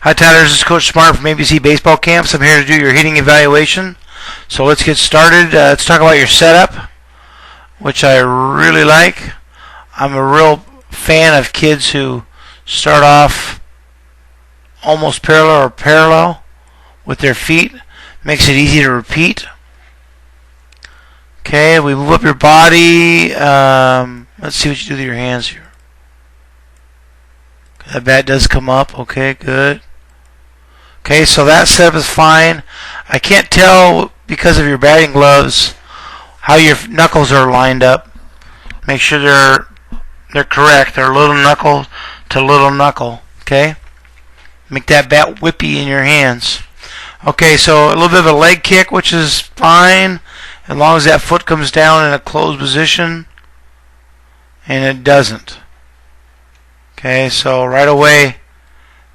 Hi Tyler, this is Coach Smart from ABC Baseball Camps. I'm here to do your hitting evaluation. So let's get started. Let's talk about your setup, which I really like. I'm a real fan of kids who start off almost parallel or parallel with their feet. Makes it easy to repeat. Okay, we move up your body. Let's see what you do with your hands here. That bat does come up. Okay, good. Okay, so that setup is fine. I can't tell because of your batting gloves how your knuckles are lined up. Make sure they're correct. They're little knuckle to little knuckle. Okay, make that bat whippy in your hands. Okay, so a little bit of a leg kick, which is fine as long as that foot comes down in a closed position, and it doesn't. Okay, so right away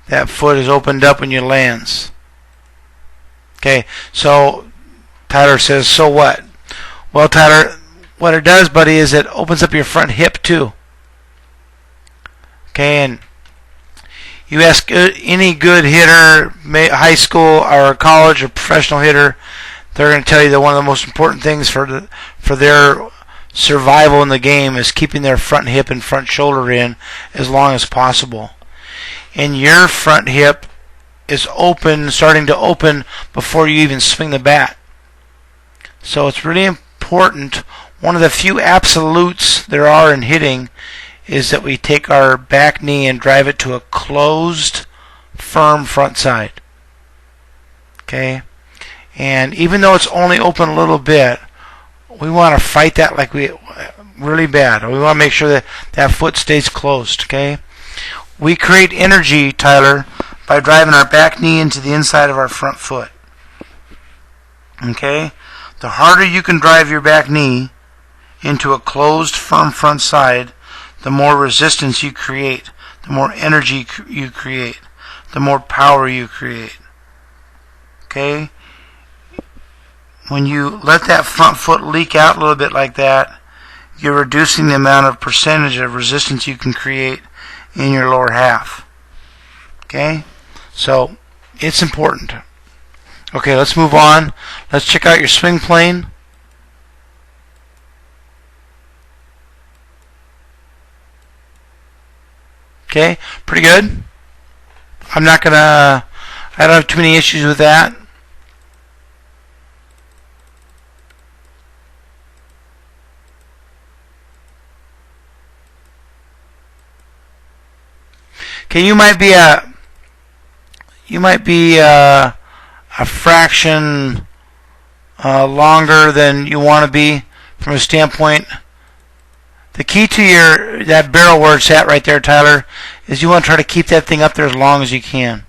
that foot is opened up when you lands. Okay, so Tyler says, so what? Well, Tyler, what it does, buddy, is it opens up your front hip too. Okay, and you ask any good hitter, high school or college or professional hitter, they're going to tell you that one of the most important things for their survival in the game is keeping their front hip and front shoulder in as long as possible. And your front hip is open, starting to open before you even swing the bat. So it's really important. One of the few absolutes there are in hitting is that we take our back knee and drive it to a closed, firm front side. Okay? And even though it's only open a little bit, we want to fight that like really bad. We want to make sure that that foot stays closed. Okay? We create energy, Tyler, by driving our back knee into the inside of our front foot. Okay? The harder you can drive your back knee into a closed, firm front side, the more resistance you create, the more energy you create, the more power you create. Okay? When you let that front foot leak out a little bit like that, you're reducing the amount of percentage of resistance you can create in your lower half. Okay? So, it's important. Okay, let's move on. Let's check out your swing plane. Okay, pretty good. I don't have too many issues with that. Okay, you might be a fraction longer than you want to be from a standpoint. The key to that barrel where it's at right there, Tyler, is you want to try to keep that thing up there as long as you can.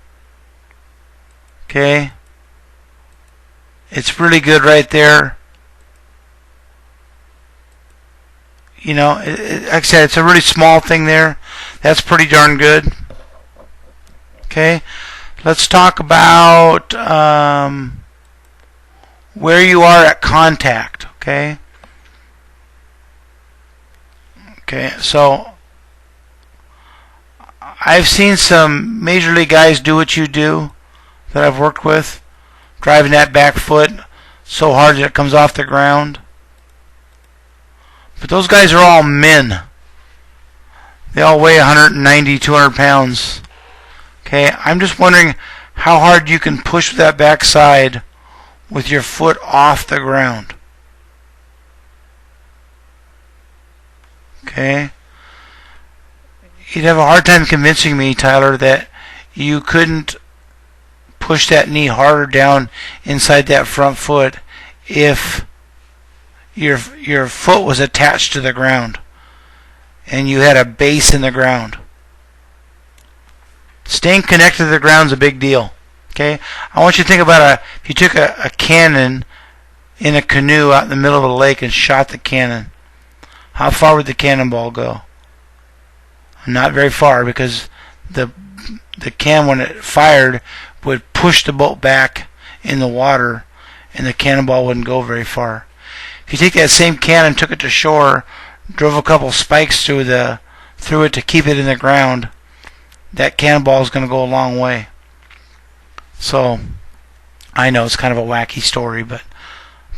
Okay? It's really good right there. You know, like I said, it's a really small thing there. That's pretty darn good. Okay? Let's talk about where you are at contact. Okay? Okay, so I've seen some major league guys do what you do that I've worked with, driving that back foot so hard that it comes off the ground. But those guys are all men. They all weigh 190, 200 pounds. Okay, I'm just wondering how hard you can push that backside with your foot off the ground. Okay? You'd have a hard time convincing me, Tyler, that you couldn't push that knee harder down inside that front foot if your foot was attached to the ground and you had a base in the ground. Staying connected to the ground is a big deal. Okay? I want you to think about if you took a cannon in a canoe out in the middle of a lake and shot the cannon. How far would the cannonball go? Not very far, because the can, when it fired, would push the boat back in the water, and the cannonball wouldn't go very far. If you take that same can and took it to shore, drove a couple spikes through it to keep it in the ground, that cannonball is going to go a long way. So I know it's kind of a wacky story, but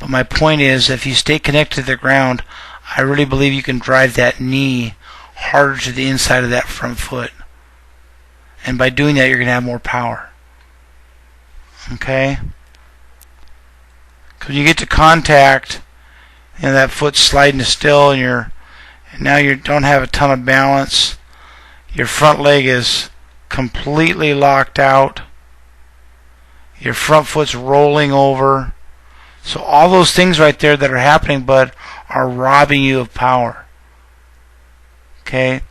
my point is, if you stay connected to the ground, I really believe you can drive that knee harder to the inside of that front foot. And by doing that, you're going to have more power. Okay? Because when you get to contact, that foot's sliding still, and now you don't have a ton of balance. Your front leg is completely locked out. Your front foot's rolling over. So all those things right there that are happening, bud, are robbing you of power. Okay?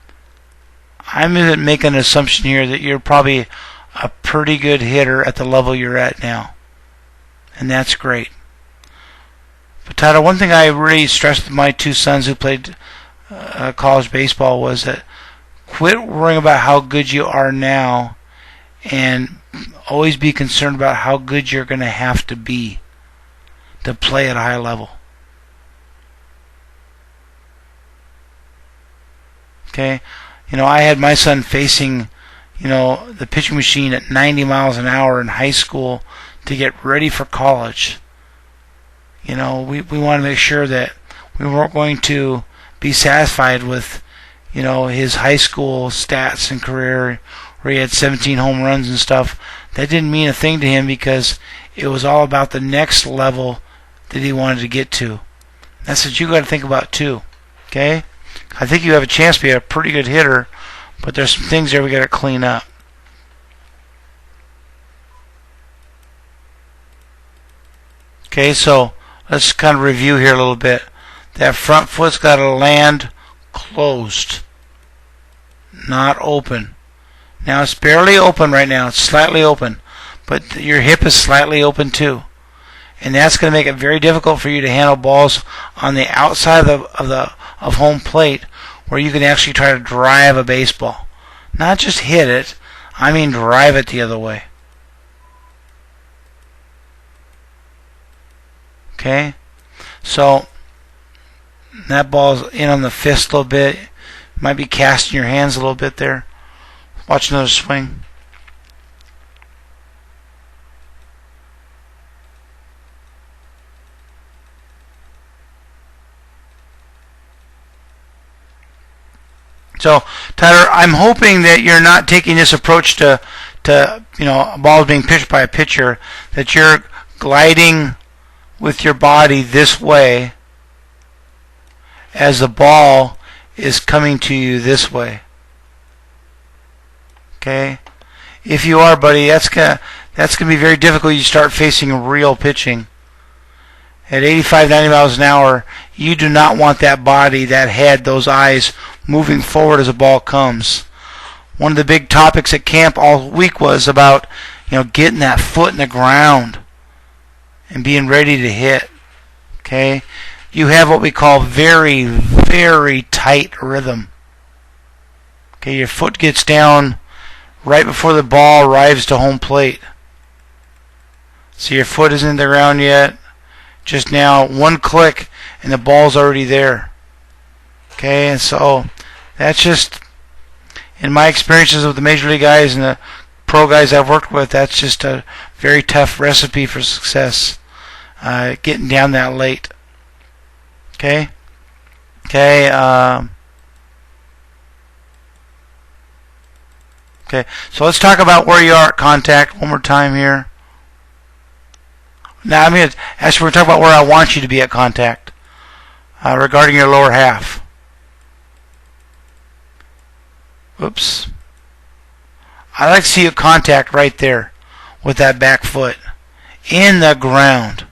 I'm going to make an assumption here that you're probably a pretty good hitter at the level you're at now. And that's great. But Tyler, one thing I really stressed with my two sons who played college baseball was that quit worrying about how good you are now and always be concerned about how good you're going to have to be to play at a high level. Okay? I had my son facing, the pitching machine at 90 miles an hour in high school to get ready for college. We want to make sure that we weren't going to be satisfied with, his high school stats and career where he had 17 home runs and stuff. That didn't mean a thing to him because it was all about the next level that he wanted to get to. That's what you got to think about too. Okay? I think you have a chance to be a pretty good hitter, but there's some things there we got to clean up. Okay, so let's kind of review here a little bit. That front foot's got to land closed, not open. Now it's barely open right now. It's slightly open, but your hip is slightly open too, and that's going to make it very difficult for you to handle balls on the outside of home plate, where you can actually try to drive a baseball, not just hit it. I mean drive it the other way. Okay, so that ball's in on the fist a little bit. Might be casting your hands a little bit there. Watch another swing. So, Tyler, I'm hoping that you're not taking this approach to a ball being pitched by a pitcher, that you're gliding with your body this way as the ball is coming to you this way. Okay? If you are, buddy, that's gonna be very difficult. You start facing real pitching. At 85, 90 miles an hour, you do not want that body, that head, those eyes moving forward as a ball comes. One of the big topics at camp all week was about, getting that foot in the ground and being ready to hit. Okay? You have what we call very, very tight rhythm. Okay, your foot gets down right before the ball arrives to home plate. So your foot isn't in the ground yet. Just now, one click and the ball's already there. Okay, and so that's just, in my experiences with the major league guys and the pro guys I've worked with, that's just a very tough recipe for success. Getting down that late. Okay? Okay, okay, so let's talk about where you are at contact one more time here. Now I'm going to actually, we're talking about where I want you to be at contact regarding your lower half. Oops. I like to see you contact right there with that back foot in the ground,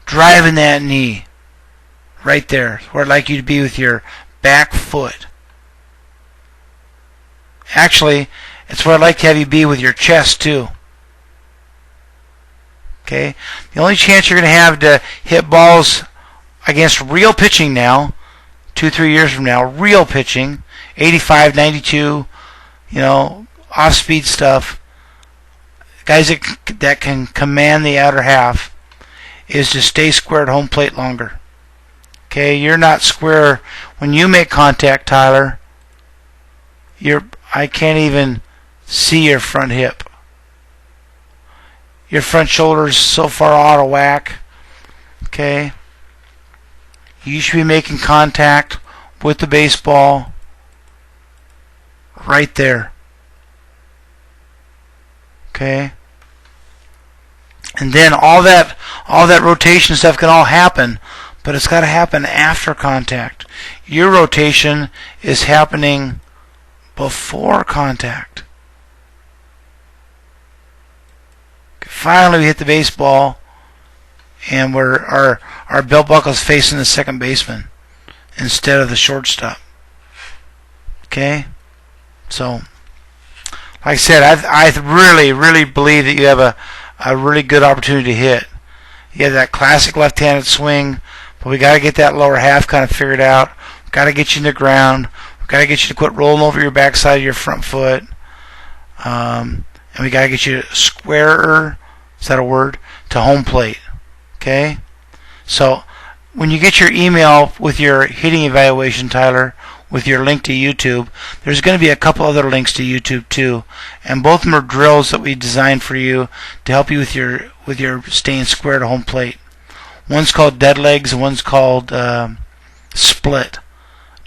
driving that knee right there, where I'd like you to be with your back foot. Actually, it's where I'd like to have you be with your chest too. Okay? The only chance you're going to have to hit balls against real pitching now, 2-3 years from now, real pitching, 85, 92, off-speed stuff, guys that can command the outer half, is to stay square at home plate longer. Okay? You're not square. When you make contact, Tyler, I can't even see your front hip. your front shoulder's so far out of whack. Okay? You should be making contact with the baseball right there. Okay? And then all that rotation stuff can all happen, but it's got to happen after contact. Your rotation is happening before contact. Finally, we hit the baseball, and our belt buckle is facing the second baseman instead of the shortstop. Okay? So, like I said, I really, really believe that you have a really good opportunity to hit. You have that classic left-handed swing, but we got to get that lower half kind of figured out. We've got to get you in the ground. We've got to get you to quit rolling over your backside of your front foot. And we got to get you squarer, is that a word, to home plate. Okay? So when you get your email with your hitting evaluation, Tyler, with your link to YouTube, there's going to be a couple other links to YouTube too, and both of them are drills that we designed for you to help you with your staying square to home plate. One's called dead legs and one's called split.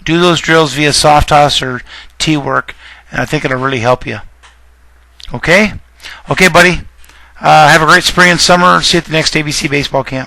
Do those drills via soft toss or tee work, and I think it'll really help you. Okay, buddy. Have a great spring and summer. See you at the next ABC baseball camp.